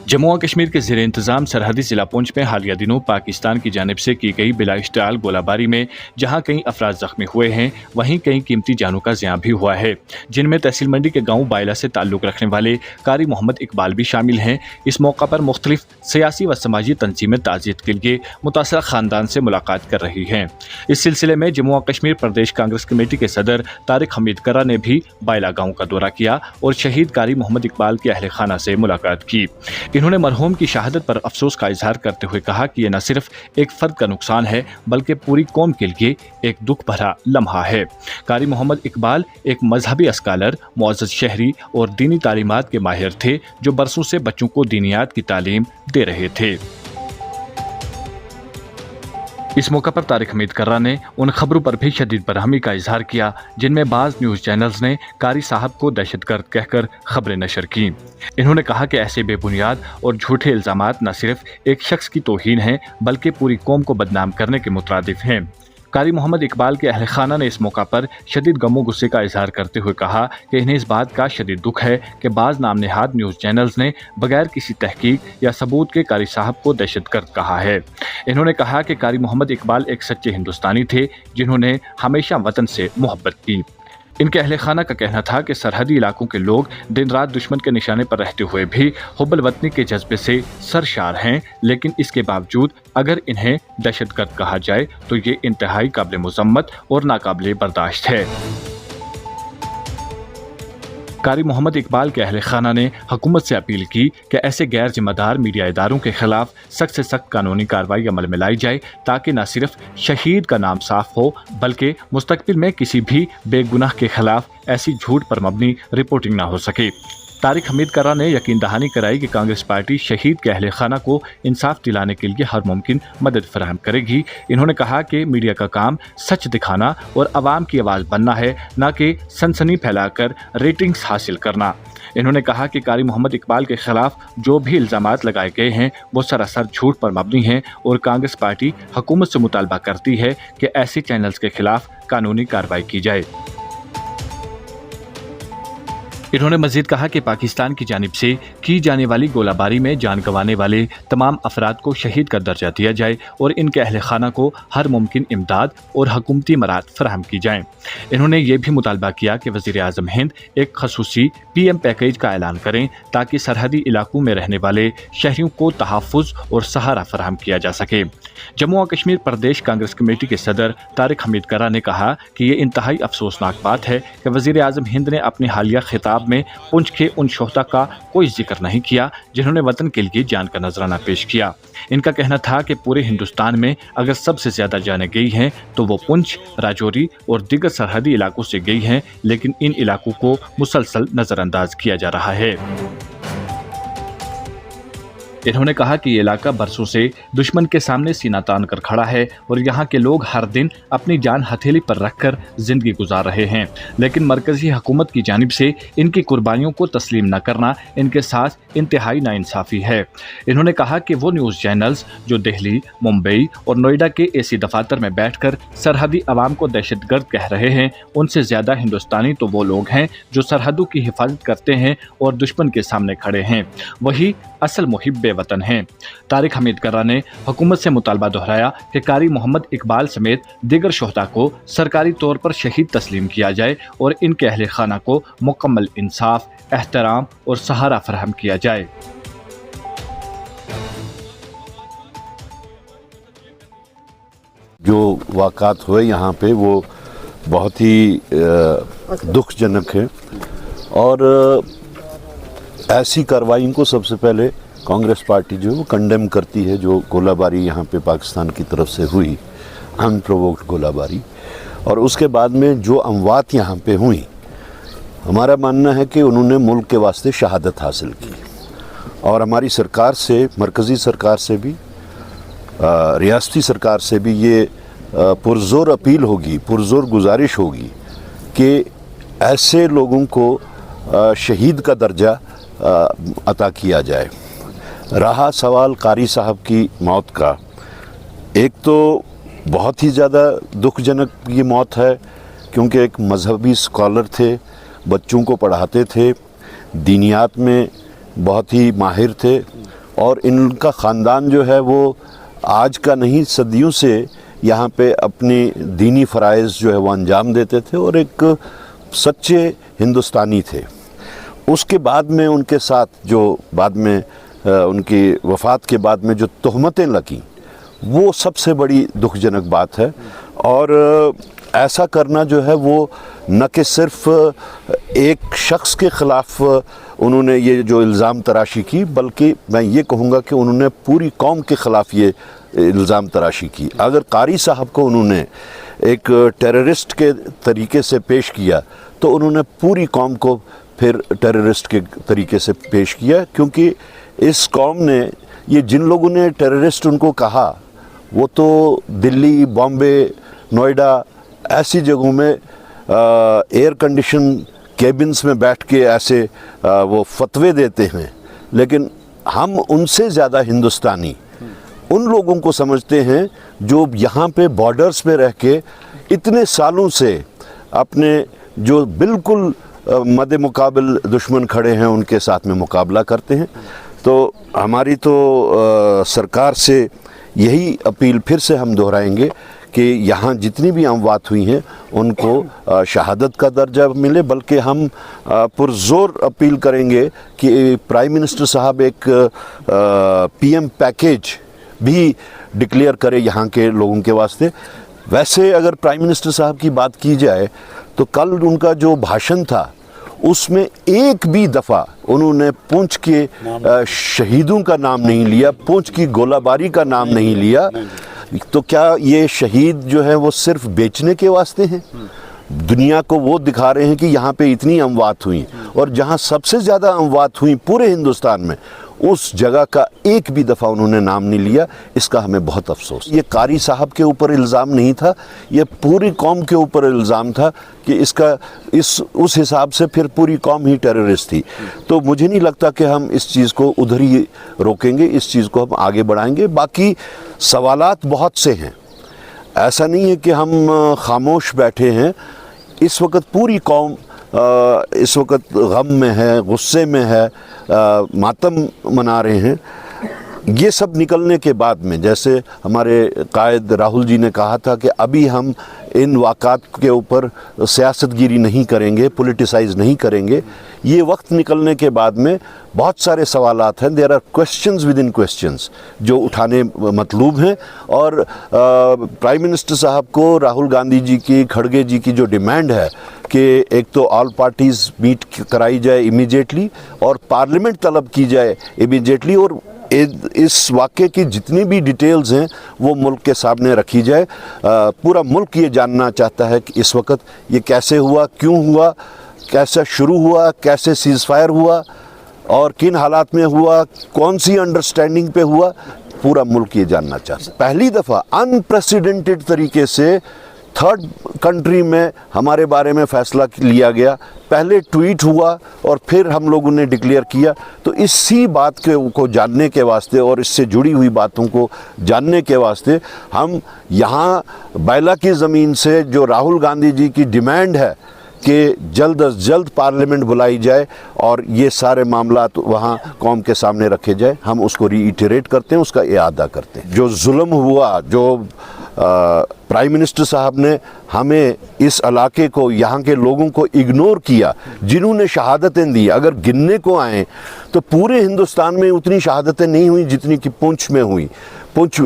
जम्मू और कश्मीर के ज़ेर इंतज़ाम सरहदी ज़िला पुंछ में हालिया दिनों पाकिस्तान की जानिब से की गई बिला इश्तिआल गोलाबारी में जहां कई अफराद जख्मी हुए हैं, वहीं कई कीमती जानों का ज़ियां भी हुआ है, जिनमें तहसील मंडी के गांव बायला से ताल्लुक़ रखने वाले कारी मोहम्मद इकबाल भी शामिल हैं। इस मौका पर मुख्तलिफ सियासी व समाजी तंजीमें ताज़ियत के लिए मुतासरा ख़ानदान से मुलाकात कर रही हैं। इस सिलसिले में जम्मू और कश्मीर प्रदेश कांग्रेस कमेटी के सदर तारिक हमीद कर्रा ने भी बायला गाँव का दौरा किया और शहीद कारी मोहम्मद इकबाल के अहले खाना से मुलाकात की। इन्होंने मरहूम की शहादत पर अफसोस का इजहार करते हुए कहा कि यह न सिर्फ एक फर्द का नुकसान है बल्कि पूरी कौम के लिए एक दुख भरा लम्हा है। कारी मोहम्मद इकबाल एक मजहबी स्कॉलर, मुअज़्ज़ज़ शहरी और दीनी तालीमात के माहिर थे जो बरसों से बच्चों को दीनियात की तालीम दे रहे थे। इस मौका पर तारिक हमीद कर्रा ने उन खबरों पर भी शदीद बरहमी का इजहार किया जिनमें बाज़ न्यूज़ चैनल्स ने कारी साहब को दहशतगर्द कहकर खबरें नशर की। इन्होंने कहा कि ऐसे बेबुनियाद और झूठे इल्ज़ामात न सिर्फ एक शख्स की तौहीन हैं बल्कि पूरी कौम को बदनाम करने के मुतरादिफ हैं। कारी मोहम्मद इकबाल के अहले खाना ने इस मौका पर शदीद गमो गुस्से का इजहार करते हुए कहा कि इन्हें इस बात का शदीद दुख है कि बाज़ नामनहाद न्यूज़ चैनल्स ने बगैर किसी तहकीक या सबूत के कारी साहब को दहशतगर्द कहा है। इन्होंने कहा कि कारी मोहम्मद इकबाल एक सच्चे हिंदुस्तानी थे जिन्होंने हमेशा वतन से मोहब्बत की। इनके अहले खाना का कहना था कि सरहदी इलाकों के लोग दिन रात दुश्मन के निशाने पर रहते हुए भी हुब्बुल वतनी के जज्बे से सरशार हैं, लेकिन इसके बावजूद अगर इन्हें दहशतगर्द कहा जाए तो ये इंतहाई काबिल मुज़म्मत और नाकाबिल बर्दाश्त है। कारी मोहम्मद इकबाल के अहले खाना ने हुकूमत से अपील की कि ऐसे गैर जिम्मेदार मीडिया इदारों के खिलाफ सख्त से सख्त कानूनी कार्रवाई अमल में लाई जाए ताकि न सिर्फ शहीद का नाम साफ हो बल्कि मुस्तकबिल में किसी भी बेगुनाह के खिलाफ ऐसी झूठ पर मबनी रिपोर्टिंग न हो सके। तारिक हमीद कर्रा ने यकीन दहानी कराई कि कांग्रेस पार्टी शहीद के अहले खाना को इंसाफ दिलाने के लिए हर मुमकिन मदद फराहम करेगी। इन्होंने कहा कि मीडिया का काम सच दिखाना और आवाम की आवाज़ बनना है, न कि सनसनी फैलाकर रेटिंग्स हासिल करना। इन्होंने कहा कि कारी मोहम्मद इकबाल के खिलाफ जो भी इल्ज़ामात लगाए गए हैं वो सरासर झूठ पर मबनी हैं और कांग्रेस पार्टी हुकूमत से मुतालबा करती है कि ऐसे चैनल्स के खिलाफ कानूनी कार्रवाई की जाए। इन्होंने मजीद कहा कि पाकिस्तान की जानिब से की जाने वाली गोलाबारी में जान गंवाने वाले तमाम अफराद को शहीद का दर्जा दिया जाए और इनके अहले खाना को हर मुमकिन इमदाद और हुकूमती मराद फराहम की जाएं। इन्होंने ये भी मुतालबा किया कि वज़ीर आज़म हिंद एक खसूसी PM पैकेज का ऐलान करें ताकि सरहदी इलाकों में रहने वाले शहरियों को तहफ़्फ़ुज़ और सहारा फराहम किया जा सके। जम्मू और कश्मीर प्रदेश कांग्रेस कमेटी के सदर तारिक हमीद कर्रा ने कहा कि ये इंतहाई अफसोसनाक बात है कि वज़ीर आज़म हिंद ने अपने हालिया खिताब में पुंछ के उन शोहदा का कोई जिक्र नहीं किया जिन्होंने वतन के लिए जान का नजराना पेश किया। इनका कहना था कि पूरे हिंदुस्तान में अगर सबसे ज्यादा जानें गई हैं तो वो पुंछ, राजौरी और दीगर सरहदी इलाकों से गई हैं, लेकिन इन इलाकों को मुसलसल नजरअंदाज किया जा रहा है। इन्होंने कहा कि ये इलाका बरसों से दुश्मन के सामने सीना तान कर खड़ा है और यहाँ के लोग हर दिन अपनी जान हथेली पर रखकर जिंदगी गुजार रहे हैं, लेकिन मरकजी हुकूमत की जानिब से इनकी कुर्बानियों को तस्लीम न करना इनके साथ इंतहाई नाइंसाफ़ी है। इन्होंने कहा कि वो न्यूज़ चैनल्स जो दिल्ली, मुंबई और नोएडा के AC दफातर में बैठकर सरहदी आवाम को दहशतगर्द कह रहे हैं, उनसे ज़्यादा हिंदुस्तानी तो वो लोग हैं जो सरहदों की हिफाजत करते हैं और दुश्मन के सामने खड़े हैं, वही असल मुहिब्बे वतन हैं। तारिक हमीद कर्रा ने हुकूमत से मुतालबा दोहराया कि कारी मोहम्मद इकबाल समेत दीगर शोहदा को सरकारी तौर पर शहीद तस्लीम किया जाए और इनके अहले खाना को मुकम्मल इंसाफ, एहतराम और सहारा फराहम किया जाए। जो वाक़ात हुए यहाँ पे वो बहुत ही दुखजनक है और ऐसी कार्रवाई को सबसे पहले कांग्रेस पार्टी जो है वो कंडेम करती है। जो गोलाबारी यहाँ पे पाकिस्तान की तरफ से हुई, अनप्रोवोक्ड गोलाबारी, और उसके बाद में जो अमवात यहाँ पे हुई, हमारा मानना है कि उन्होंने मुल्क के वास्ते शहादत हासिल की और हमारी सरकार से, मरकज़ी सरकार से भी, रियासती सरकार से भी ये पुरज़ोर अपील होगी, पुरज़ोर गुजारिश होगी कि ऐसे लोगों को शहीद का दर्जा अता किया जाए। रहा सवाल कारी साहब की मौत का, एक तो बहुत ही ज़्यादा दुखजनक ये मौत है क्योंकि एक मजहबी स्कॉलर थे, बच्चों को पढ़ाते थे, दीनियात में बहुत ही माहिर थे اور ان کا خاندان جو ہے وہ آج کا نہیں صدیوں سے یہاں پہ اپنی دینی فرائض جو ہے وہ انجام دیتے تھے اور ایک سچے ہندوستانی تھے۔ اس کے بعد میں ان کے ساتھ جو بعد میں ان کی وفات کے بعد میں جو تہمتیں لگیں وہ سب سے بڑی دکھ جنک بات ہے، اور ایسا کرنا جو ہے وہ نہ کہ صرف ایک شخص کے خلاف انہوں نے یہ جو الزام تراشی کی، بلکہ میں یہ کہوں گا کہ انہوں نے پوری قوم کے خلاف یہ الزام تراشی کی۔ اگر قاری صاحب کو انہوں نے ایک ٹیررسٹ کے طریقے سے پیش کیا تو انہوں نے پوری قوم کو پھر ٹیررسٹ کے طریقے سے پیش کیا، کیونکہ اس قوم نے یہ جن لوگوں نے ٹیررسٹ ان کو کہا وہ تو دلی، بامبے، نوئیڈا ایسی جگہوں میں ایئر کنڈیشن کیبنز میں بیٹھ کے ایسے وہ فتوے دیتے ہیں، لیکن ہم ان سے زیادہ ہندوستانی ان لوگوں کو سمجھتے ہیں جو یہاں پہ بارڈرز پہ رہ کے اتنے سالوں سے اپنے جو بالکل مد مقابل دشمن کھڑے ہیں ان کے ساتھ میں مقابلہ کرتے ہیں۔ تو ہماری تو سرکار سے یہی اپیل پھر سے ہم دہرائیں گے کہ یہاں جتنی بھی اموات ہوئی ہیں ان کو شہادت کا درجہ ملے، بلکہ ہم پرزور اپیل کریں گے کہ پرائم منسٹر صاحب ایک پی ایم پیکیج بھی ڈکلیئر کرے یہاں کے لوگوں کے واسطے۔ ویسے اگر پرائم منسٹر صاحب کی بات کی جائے تو کل ان کا جو بھاشن تھا اس میں ایک بھی دفعہ انہوں نے پونچھ کے شہیدوں کا نام نہیں لیا، پونچھ کی گولہ باری کا نام نہیں لیا۔ تو کیا یہ شہید جو ہیں وہ صرف بیچنے کے واسطے ہیں؟ دنیا کو وہ دکھا رہے ہیں کہ یہاں پہ اتنی اموات ہوئیں، اور جہاں سب سے زیادہ اموات ہوئیں پورے ہندوستان میں اس جگہ کا ایک بھی دفعہ انہوں نے نام نہیں لیا۔ اس کا ہمیں بہت افسوس۔ یہ قاری صاحب کے اوپر الزام نہیں تھا، یہ پوری قوم کے اوپر الزام تھا کہ اس حساب سے پھر پوری قوم ہی ٹیررسٹ تھی۔ تو مجھے نہیں لگتا کہ ہم اس چیز کو ادھر ہی روکیں گے، اس چیز کو ہم آگے بڑھائیں گے۔ باقی سوالات بہت سے ہیں، ایسا نہیں ہے کہ ہم خاموش بیٹھے ہیں۔ اس وقت پوری قوم اس وقت غم میں ہے، غصے میں ہے، ماتم منا رہے ہیں۔ یہ سب نکلنے کے بعد میں جیسے ہمارے قائد راہل جی نے کہا تھا کہ ابھی ہم ان واقعات کے اوپر سیاست گیری نہیں کریں گے، پولیٹیسائز نہیں کریں گے، یہ وقت نکلنے کے بعد میں بہت سارے سوالات ہیں، there are questions with in questions جو اٹھانے مطلوب ہیں۔ اور پرائم منسٹر صاحب کو راہل گاندھی جی کی، کھڑگے جی کی جو ڈیمانڈ ہے کہ ایک تو آل پارٹیز میٹ کرائی جائے امیجیٹلی اور پارلیمنٹ طلب کی جائے امیجیٹلی، اور اس واقعے کی جتنی بھی ڈیٹیلز ہیں وہ ملک کے سامنے رکھی جائے۔ پورا ملک یہ جاننا چاہتا ہے کہ اس وقت یہ کیسے ہوا، کیوں ہوا، کیسا شروع ہوا، کیسے سیز فائر ہوا اور کن حالات میں ہوا، کون سی انڈرسٹینڈنگ پہ ہوا، پورا ملک یہ جاننا چاہتا ہے۔ پہلی دفعہ انپریسیڈنٹڈ طریقے سے تھرڈ کنٹری میں ہمارے بارے میں فیصلہ لیا گیا۔ پہلے ٹویٹ ہوا اور پھر ہم لوگوں نے ڈکلیئر کیا۔ تو اسی بات کو جاننے کے واسطے اور اس سے جڑی ہوئی باتوں کو جاننے کے واسطے ہم یہاں بیلا کی زمین سے جو راہل گاندھی جی کی ڈیمانڈ ہے کہ جلد از جلد پارلیمنٹ بلائی جائے اور یہ سارے معاملات وہاں قوم کے سامنے رکھے جائے، ہم اس کو ری ایٹریٹ کرتے ہیں، اس کا اعادہ کرتے ہیں۔ جو ظلم ہوا، جو پرائم منسٹر صاحب نے ہمیں اس علاقے کو، یہاں کے لوگوں کو اگنور کیا، جنہوں نے شہادتیں دی، اگر گننے کو آئیں تو پورے ہندوستان میں اتنی شہادتیں نہیں ہوئیں جتنی کہ پونچھ میں ہوئیں، پونچھ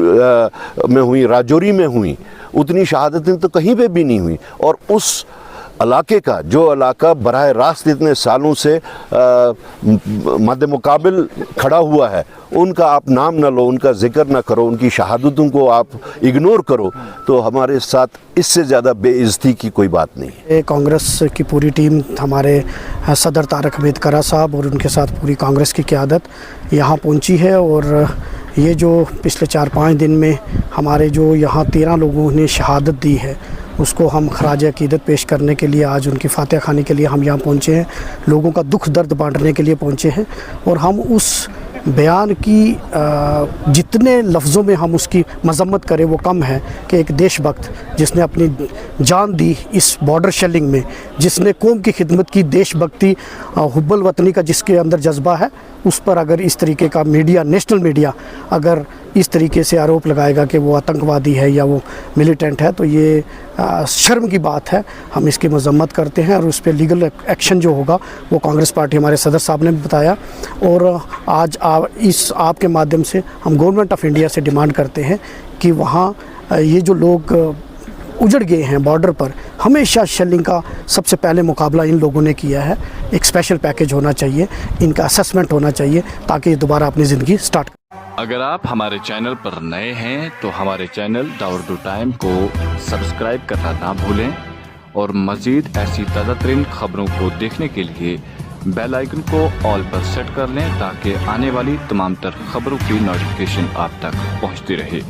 میں ہوئیں، راجوری میں ہوئیں، اتنی شہادتیں تو کہیں پہ بھی نہیں ہوئیں۔ اور اس علاقے کا جو علاقہ براہ راست اتنے سالوں سے مد مقابل کھڑا ہوا ہے، ان کا آپ نام نہ لو، ان کا ذکر نہ کرو، ان کی شہادتوں کو آپ اگنور کرو، تو ہمارے ساتھ اس سے زیادہ بے عزتی کی کوئی بات نہیں ہے۔ کانگریس کی پوری ٹیم، ہمارے صدر طارق امبیڈکر صاحب اور ان کے ساتھ پوری کانگریس کی قیادت یہاں پہنچی ہے، اور یہ جو پچھلے 4-5 دن میں ہمارے جو یہاں 13 لوگوں نے شہادت دی ہے، اس کو ہم خراج عقیدت پیش کرنے کے لیے آج ان کی فاتحہ خوانی کے لیے ہم یہاں پہنچے ہیں، لوگوں کا دکھ درد بانٹنے کے لیے پہنچے ہیں، اور ہم اس बयान की जितने लफ्ज़ों में हम उसकी मजम्मत करें वो कम है कि एक देशभक्त जिसने अपनी जान दी इस बॉर्डर शेलिंग में, जिसने कौम की खिदमत की, देशभक्ति, हुब्बुल वतनी का जिसके अंदर जज्बा है, उस पर अगर इस तरीके का मीडिया, नेशनल मीडिया अगर इस तरीके से आरोप लगाएगा कि वो आतंकवादी है या वो मिलिटेंट है, तो ये शर्म की बात है। हम इसकी मजम्मत करते हैं और उस पर लीगल एक्शन जो होगा वो कांग्रेस पार्टी, हमारे सदर साहब ने भी बताया। और आज इस आपके माध्यम से हम गवर्नमेंट ऑफ इंडिया से डिमांड करते हैं कि वहाँ ये जो लोग उजड़ गए हैं बॉर्डर पर, हमेशा शेलिंग का सबसे पहले मुकाबला इन लोगों ने किया है। एक स्पेशल पैकेज होना चाहिए, इनका असेसमेंट होना चाहिए ताकि ये दोबारा अपनी ज़िंदगी स्टार्ट। अगर आप हमारे चैनल पर नए हैं तो हमारे चैनल द उर्दू टाइम को सब्सक्राइब करना ना भूलें और मज़ीद ऐसी ताज़ा तरीन खबरों को देखने के लिए बेल आइकन को ऑल पर सेट कर लें ताकि आने वाली तमाम तर खबरों की नोटिफिकेशन आप तक पहुंचती रहे।